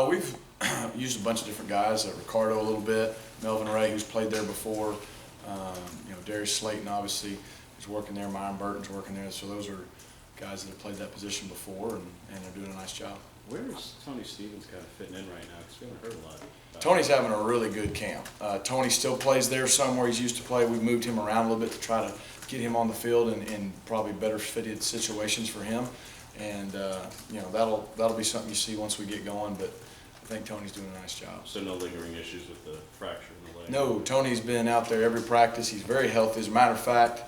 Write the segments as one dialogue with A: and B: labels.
A: We've used a bunch of different guys, Ricardo a little bit, Melvin Ray, who's played there before, Darius Slayton, obviously, is working there, Myron Burton's working there, so those are guys that have played that position before, and they're doing a nice job.
B: Where is Tony Stevens kind of fitting in right now? Because we haven't heard a lot about
A: Tony's having a really good camp. Tony still plays there somewhere he's used to play. We've moved him around a little bit to try to get him on the field in probably better fitted situations for him. And that'll be something you see once we get going. But I think Tony's doing a nice job.
B: So no lingering issues with the fracture in the leg?
A: No, Tony's been out there every practice. He's very healthy. As a matter of fact,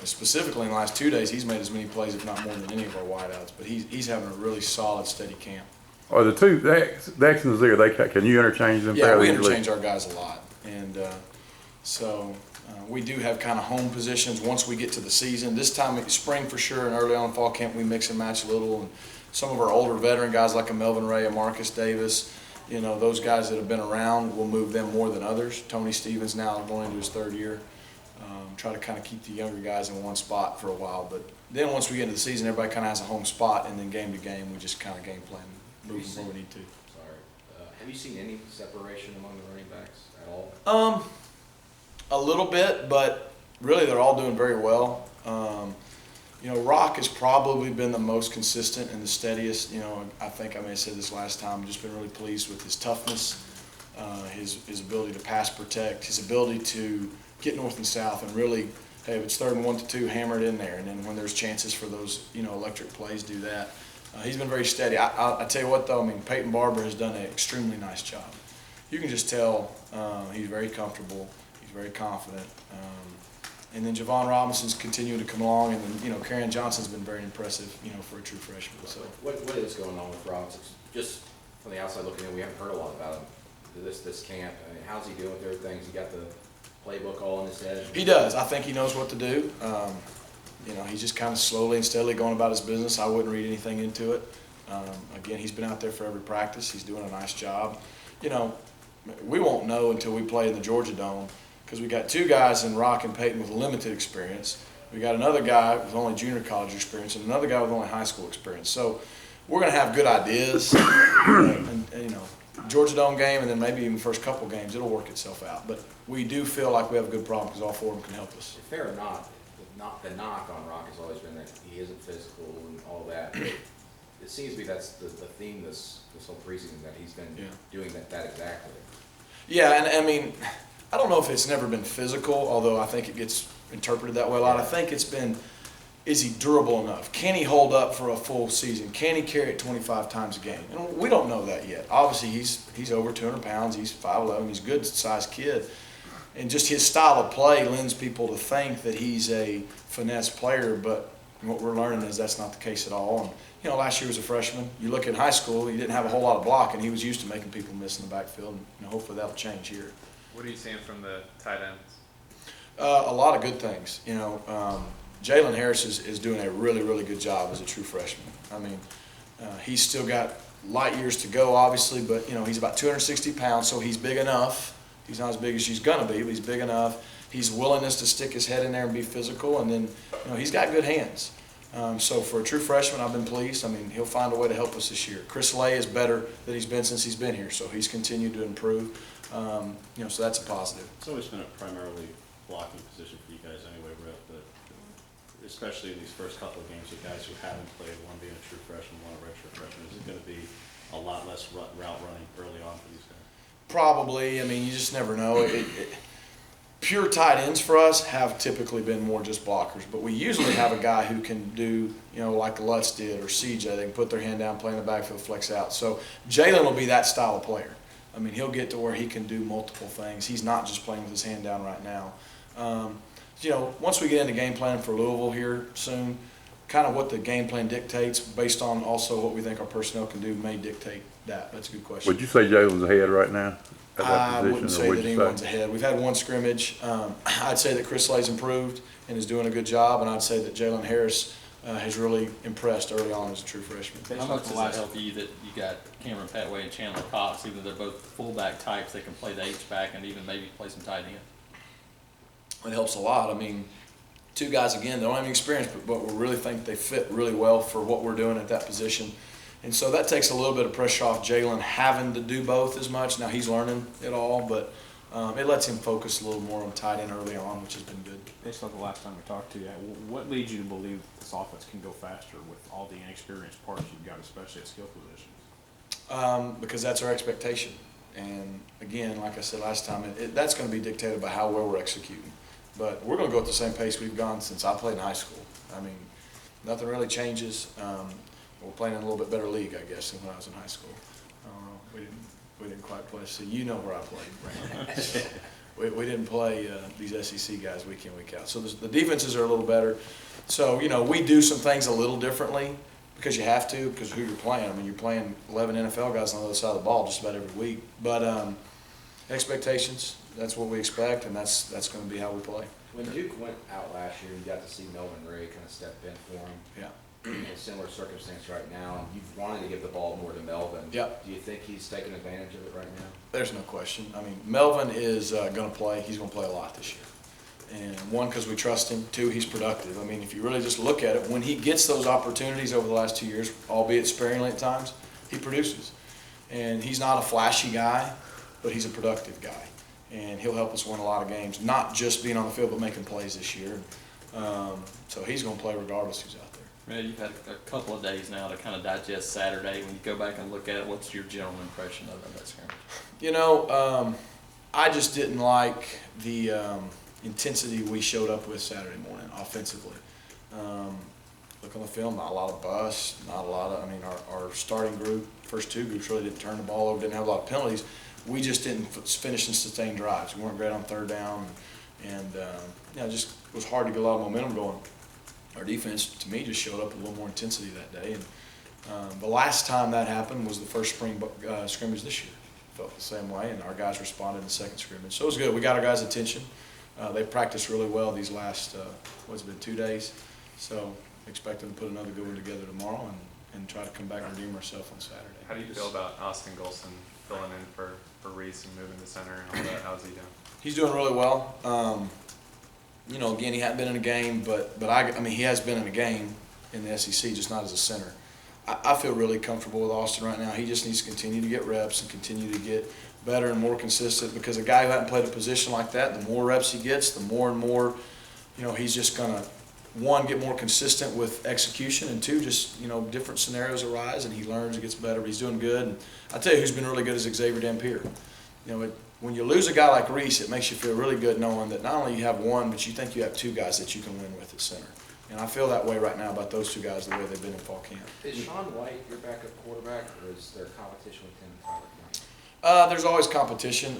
A: specifically in the last 2 days, he's made as many plays, if not more, than any of our wideouts. But he's having a really solid, steady camp.
C: Are the two Dexons there? Can you interchange them?
A: Yeah, we
C: fairly easily?
A: interchange our guys a lot, and so we do have kind of home positions once we get to the season. This time, spring for sure, and early on in fall camp, we mix and match a little. And some of our older veteran guys like a Melvin Ray, a Marcus Davis, those guys that have been around, we'll move them more than others. Tony Stevens now going into his third year. Try to kind of keep the younger guys in one spot for a while, but then once we get into the season, everybody kind of has a home spot, and then game to game, we just kind of game plan, moving where we need to.
D: Sorry. Have you seen any separation among the running backs at all?
A: A little bit, but really they're all doing very well. Rock has probably been the most consistent and the steadiest. I think I may have said this last time. I've just been really pleased with his toughness, his ability to pass protect, his ability to get north and south and really, hey, if it's 3rd and 1 to 2, hammer it in there. And then when there's chances for those, electric plays, do that. He's been very steady. I tell you what, though, Peyton Barber has done an extremely nice job. You can just tell he's very comfortable. He's very confident. And then Javon Robinson's continuing to come along, and then Karen Johnson's been very impressive, for a true freshman. So
D: what is going on with Robinson? Just from the outside looking in, we haven't heard a lot about him this camp. How's he doing with everything? Has he got the playbook all in his head?
A: He does. I think he knows what to do. He's just kind of slowly and steadily going about his business. I wouldn't read anything into it. Again, he's been out there for every practice. He's doing a nice job. We won't know until we play in the Georgia Dome, because we got 2 guys in Rock and Peyton with limited experience. We got another guy with only junior college experience and another guy with only high school experience. So we're going to have good ideas. Georgia Dome game, and then maybe even the first couple games, it'll work itself out. But we do feel like we have a good problem because all 4 of them can help us.
D: Fair or not, the knock on Rock has always been that he isn't physical and all that. But it seems to be that's the theme this whole preseason, that he's been doing that exactly.
A: Yeah, and I don't know if it's never been physical, although I think it gets interpreted that way a lot. I think it's been, is he durable enough? Can he hold up for a full season? Can he carry it 25 times a game? And we don't know that yet. Obviously, he's over 200 pounds. He's 5'11". He's a good-sized kid. And just his style of play lends people to think that he's a finesse player, but what we're learning is that's not the case at all. And, last year was a freshman. You look at high school, he didn't have a whole lot of blocking. He was used to making people miss in the backfield, and hopefully that'll change here.
E: What are you seeing from the tight ends?
A: A lot of good things. Jalen Harris is doing a really, really good job as a true freshman. He's still got light years to go, obviously, but, he's about 260 pounds, so he's big enough. He's not as big as he's going to be, but he's big enough. His willingness to stick his head in there and be physical, and then, he's got good hands. So for a true freshman, I've been pleased. He'll find a way to help us this year. Chris Lay is better than he's been since he's been here, so he's continued to improve. So that's a positive.
B: It's always been a primarily blocking position for you guys anyway, Rhett, but especially in these first couple of games with guys who haven't played, one being a true freshman, one a redshirt freshman, is it going to be a lot less route running early on for these guys?
A: Probably. You just never know. Pure tight ends for us have typically been more just blockers, but we usually have a guy who can do, like Lutz did or CJ. They can put their hand down, play in the backfield, flex out. So Jalen will be that style of player. He'll get to where he can do multiple things. He's not just playing with his hand down right now. Once we get into game plan for Louisville here soon, kind of what the game plan dictates based on also what we think our personnel can do may dictate that. That's a good question.
C: Would you say Jalen's ahead right now?
A: I wouldn't say that anyone's ahead. We've had one scrimmage. I'd say that Chris Lay's improved and is doing a good job, and I'd say that Jalen Harris has really impressed early on as a true freshman.
F: How much does that help you that you got Cameron Petway and Chandler Cox, even though they're both fullback types, they can play the H-back and even maybe play some tight end?
A: It helps a lot. 2 guys, again, they don't have any experience, but we really think they fit really well for what we're doing at that position. And so that takes a little bit of pressure off Jalen having to do both as much. Now he's learning it all, but it lets him focus a little more on tight end early on, which has been good.
G: Based on the last time we talked to you, what leads you to believe this offense can go faster with all the inexperienced parts you've got, especially at skill positions?
A: Because that's our expectation. And again, like I said last time, that's going to be dictated by how well we're executing. But we're going to go at the same pace we've gone since I played in high school. I mean, nothing really changes. We're playing in a little bit better league, I guess, than when I was in high school. We didn't quite play. So you know where I played, Brandon. We didn't play these SEC guys week in, week out. So the defenses are a little better. So, we do some things a little differently because you have to, because who you're playing. I mean, you're playing 11 NFL guys on the other side of the ball just about every week. But expectations, that's what we expect, and that's going to be how we play.
D: When Duke went out last year, you got to see Melvin Ray kind of step in for him.
A: Yeah.
D: In a similar circumstance right now, and you've wanted to give the ball more to Melvin.
A: Yep.
D: Do you think he's taking advantage of it right now?
A: There's no question. I mean, Melvin is going to play. He's going to play a lot this year. And one, because we trust him. Two, he's productive. I mean, if you really just look at it, when he gets those opportunities over the last 2 years, albeit sparingly at times, he produces. And he's not a flashy guy, but he's a productive guy. And he'll help us win a lot of games, not just being on the field, but making plays this year. So he's going to play regardless who's out there.
F: Well, you've had a couple of days now to kind of digest Saturday. When you go back and look at it, what's your general impression of that scrimmage?
A: I just didn't like the intensity we showed up with Saturday morning offensively. Look on the film, not a lot of busts, not a lot of, our starting group, first two groups really didn't turn the ball over, didn't have a lot of penalties. We just didn't finish and sustain drives. We weren't great on third down, and just it was hard to get a lot of momentum going. Our defense, to me, just showed up with a little more intensity that day. And the last time that happened was the first spring scrimmage this year. Felt the same way, and our guys responded in the second scrimmage. So it was good. We got our guys' attention. They practiced really well these last, 2 days. So expect them to put another good one together tomorrow and try to come back and redeem ourselves on Saturday.
E: How do you feel about Austin Golson filling in for Reese and moving to center and all that? How's he doing?
A: He's doing really well. Again, he hadn't been in a game, but he has been in a game in the SEC, just not as a center. I feel really comfortable with Austin right now. He just needs to continue to get reps and continue to get better and more consistent, because a guy who hadn't played a position like that, the more reps he gets, the more and more, he's just going to, one, get more consistent with execution, and two, just, different scenarios arise and he learns and gets better. But he's doing good. And I tell you who's been really good is Xavier Dampier. When you lose a guy like Reese, it makes you feel really good knowing that not only you have one, but you think you have two guys that you can win with at center. And I feel that way right now about those two guys, the way they've been in fall camp.
D: Is Sean White your backup quarterback, or is there competition with him and Tyler Knight?
A: There's always competition.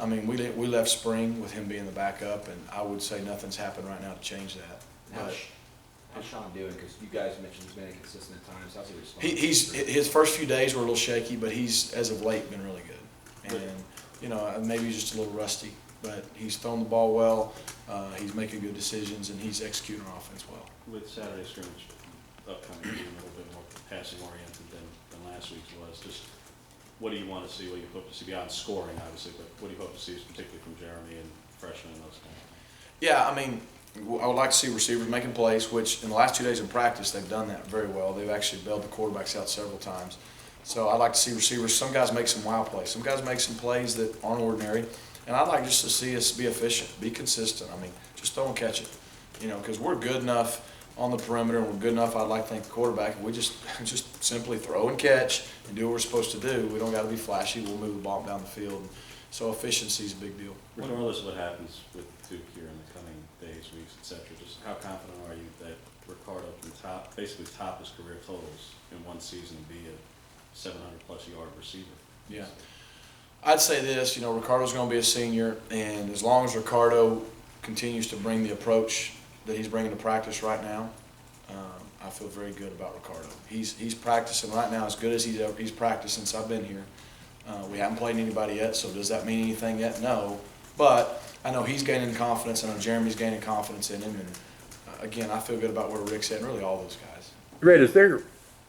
A: We left spring with him being the backup, and I would say nothing's happened right now to change that.
D: How's Sean doing? Because you guys mentioned he's been inconsistent at times. How's he responding?
A: His first few days were a little shaky, but he's, as of late, been really good. And, maybe he's just a little rusty, but he's thrown the ball well, he's making good decisions, and he's executing our offense well.
B: With Saturday scrimmage upcoming, being a little bit more passing oriented than last week's was, just what do you want to see, what you hope to see beyond scoring, obviously, but what do you hope to see, particularly from Jeremy and freshmen and those kind of things?
A: Yeah, I would like to see receivers making plays, which in the last 2 days in practice, they've done that very well. They've actually bailed the quarterbacks out several times. So I'd like to see receivers. Some guys make some wow plays. Some guys make some plays that aren't ordinary. And I'd like just to see us be efficient, be consistent. Just throw and catch it. Because we're good enough on the perimeter, and we're good enough, I'd like to think, the quarterback. We just simply throw and catch and do what we're supposed to do. We don't got to be flashy. We'll move the ball down the field. So efficiency is a big deal.
B: Regardless of what happens with Duke here in the coming days, weeks, etc., just how confident are you that Ricardo can basically top his career totals in one season and be a 700-plus yard receiver?
A: Yeah. I'd say this, Ricardo's going to be a senior, and as long as Ricardo continues to bring the approach that he's bringing to practice right now, I feel very good about Ricardo. He's practicing right now as good as he's practiced since I've been here. We haven't played anybody yet, so does that mean anything yet? No. But I know he's gaining confidence. I know Jeremy's gaining confidence in him. And, again, I feel good about where Rick's at and really all those guys.
C: Rhett, is there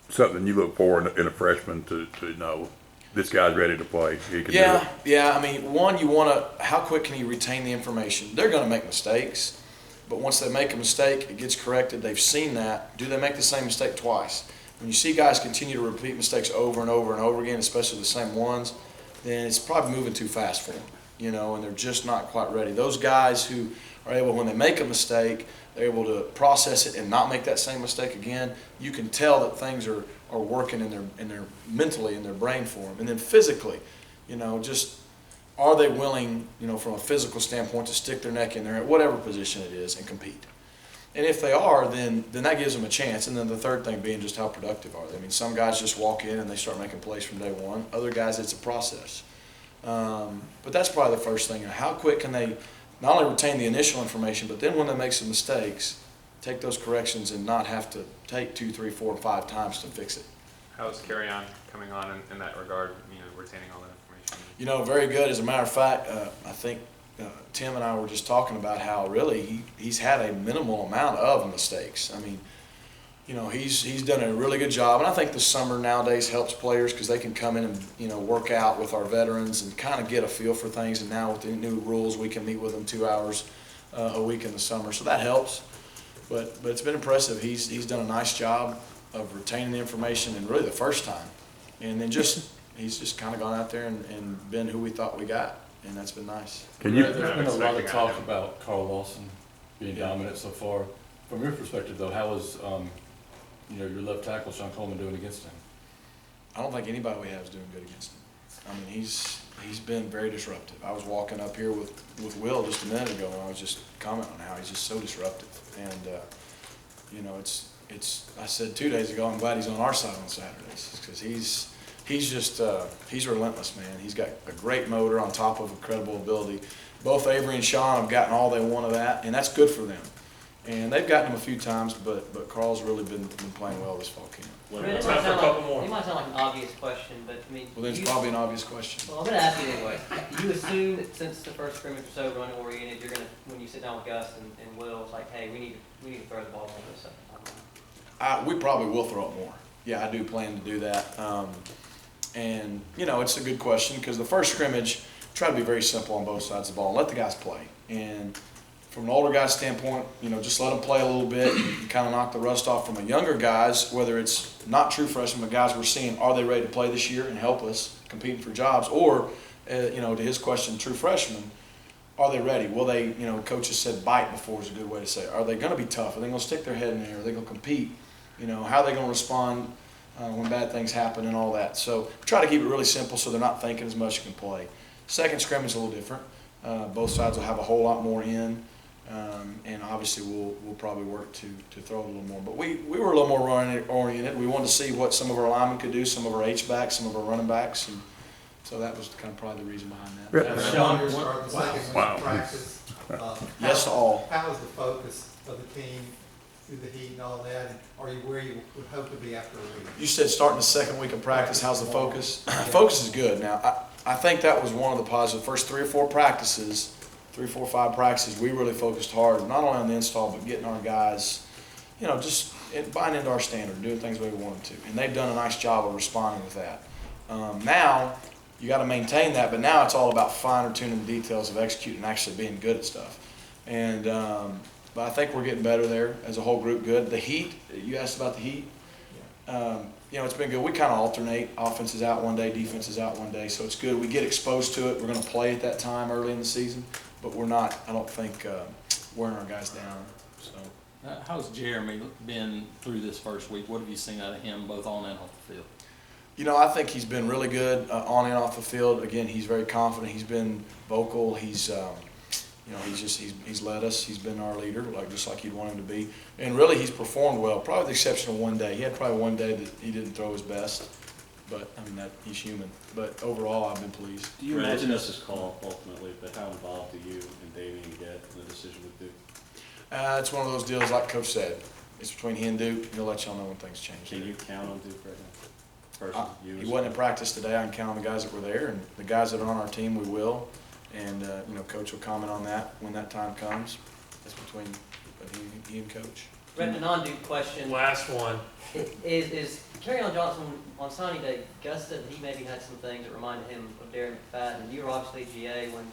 C: something you look for in a freshman to know this guy's ready to play? He can do it?
A: Yeah. One, you want to – how quick can he retain the information? They're going to make mistakes. But once they make a mistake, it gets corrected. They've seen that. Do they make the same mistake twice? when you see guys continue to repeat mistakes over and over and over again, especially the same ones, then it's probably moving too fast for them, you know, and they're just not quite ready. Those guys who are able, when they make a mistake, they're able to process it and not make that same mistake again. You can tell that things are working in their mentally in their brain for them, and then physically, you know, just are they willing, you know, from a physical standpoint, to stick their neck in there at whatever position it is and compete. And if they are, then that gives them a chance. And then the third thing being just how productive are they. I mean, some guys just walk in and they start making plays from day one. Other guys, it's a process. But that's probably the first thing. How quick can they not only retain the initial information, but then when they make some mistakes, take those corrections and not have to take 2, 3, 4, 5 times to fix it.
E: How's Carry On coming on in that regard, you know, retaining all that information?
A: You know, very good. As a matter of fact, I think Tim and I were just talking about how really he's had a minimal amount of mistakes. I mean, you know, he's done a really good job, and I think the summer nowadays helps players because they can come in and, you know, work out with our veterans and kind of get a feel for things. And now with the new rules, we can meet with them 2 hours a week in the summer, so that helps. But it's been impressive. He's done a nice job of retaining the information, and really the first time, and then he's just kind of gone out there and been who we thought we got. And that's been nice.
C: Can you,
H: There's been a lot of
E: Expecting
H: talk
E: him.
H: about Carl Lawson being dominant so far. From your perspective, though, how is you know, your left tackle Sean Coleman doing against him?
A: I don't think anybody we have is doing good against him. I mean, he's been very disruptive. I was walking up here with Will just a minute ago, and I was just commenting on how he's just so disruptive. And you know, it's I said 2 days ago, I'm glad he's on our side on Saturdays because he's just he's relentless, man. He's got a great motor on top of incredible ability. Both Avery and Sean have gotten all they want of that, and that's good for them. And they've gotten him a few times, but Carl's really been playing well this fall camp.
I: It
H: Time for a couple more.
I: might sound like an obvious question, but I mean.
A: Well, then it's probably an obvious question.
I: Well, I'm gonna ask you anyway. You assume that since the first scrimmage was so run oriented, you're gonna, when you sit down with Gus and Will, it's like, hey, we need to throw the ball more this second.
A: We probably will throw it more. Yeah, I do plan to do that. And, you know, it's a good question because the first scrimmage, try to be very simple on both sides of the ball and let the guys play. And from an older guy's standpoint, you know, just let them play a little bit and kind of knock the rust off. From a younger guys, whether it's not true freshmen, but guys we're seeing, are they ready to play this year and help us competing for jobs? Or, you know, to his question, true freshmen, are they ready? Will they, you know, coaches said bite before is a good way to say it. Are they going to be tough? Are they going to stick their head in there? Are they going to compete? You know, how are they going to respond when bad things happen and all that? So try to keep it really simple so they're not thinking as much as can play. Second scrimmage is a little different. Both sides will have a whole lot more in, and obviously we'll probably work to throw a little more. But we were a little more run oriented. We wanted to see what some of our linemen could do, some of our H-backs, some of our running backs, and so that was kind of probably the reason behind that.
C: Yeah.
J: Sean, you're starting the second week
C: Wow.
J: of practice.
A: Yes to all.
J: How is the focus of the team through the heat and all that? And are you where you would hope to be after a week?
A: You said starting the second week of practice, how's the focus? Focus is good. Now, I think that was one of the positives. First 3 or 4 practices, 3, 4, 5 practices, we really focused hard, not only on the install, but getting our guys, you know, just buying into our standard, doing things the way we want them to. And they've done a nice job of responding with that. Now, you got to maintain that, but now it's all about finer tuning the details of executing and actually being good at stuff. And but I think we're getting better there as a whole group. Good. The heat, you asked about the heat. You know, it's been good. We kind of alternate. Offense is out one day, defense is out one day, so it's good. We get exposed to it. We're going to play at that time early in the season, but we're not, I don't think, wearing our guys down. So.
F: How's Jeremy been through this first week? What have you seen out of him, both on and off the field?
A: You know, I think he's been really good on and off the field. Again, he's very confident. He's been vocal. He's, you know, he's led us. He's been our leader, just like you'd want him to be. And really, he's performed well. Probably with the exception of one day. He had probably one day that he didn't throw his best. But I mean, he's human. But overall, I've been pleased.
B: Do you imagine this is call ultimately, but how involved do you and Damian get in the decision with Duke?
A: It's one of those deals, like Coach said. It's between he and Duke. He'll let y'all know when things change.
B: Can you count on Duke right now? Personally, you
A: He
B: as-
A: wasn't in practice today. I can count on the guys that were there, and the guys that are on our team, we will. And you know, Coach will comment on that when that time comes. That's between he and Coach.
I: Rhett, the non-Duke question.
H: Last one.
I: Is Kerryon Johnson on signing day? Gus said that he maybe had some things that reminded him of Darren McFadden. You were obviously GA when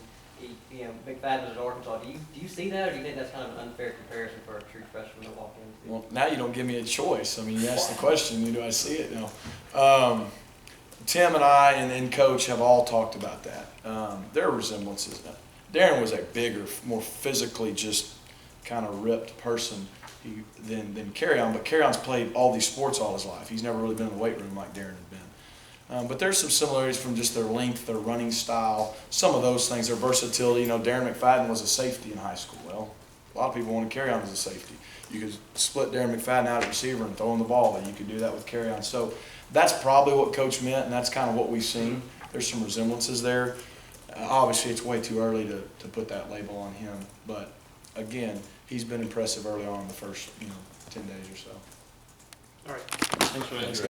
I: McFadden was at Arkansas. Do you see that, or do you think that's kind of an unfair comparison for a true freshman to walk into?
A: Well, now you don't give me a choice. I mean, you asked the question, do I see it? No. Tim and I and Coach have all talked about that. There are resemblances. Darren was a bigger, more physically just kind of ripped person than Carry-On, but Carry-On's played all these sports all his life. He's never really been in the weight room like Darren had been. But there's some similarities from just their length, their running style, some of those things, their versatility. Darren McFadden was a safety in high school. Well, a lot of people want to Carry-On as a safety. You could split Darren McFadden out at receiver and throw him the ball, and you could do that with Carry-On. So that's probably what Coach meant, and that's kind of what we've seen. There's some resemblances there. Obviously, it's way too early to put that label on him. But, again, he's been impressive early on in the first 10 days or so.
E: All right.
F: Thanks for that.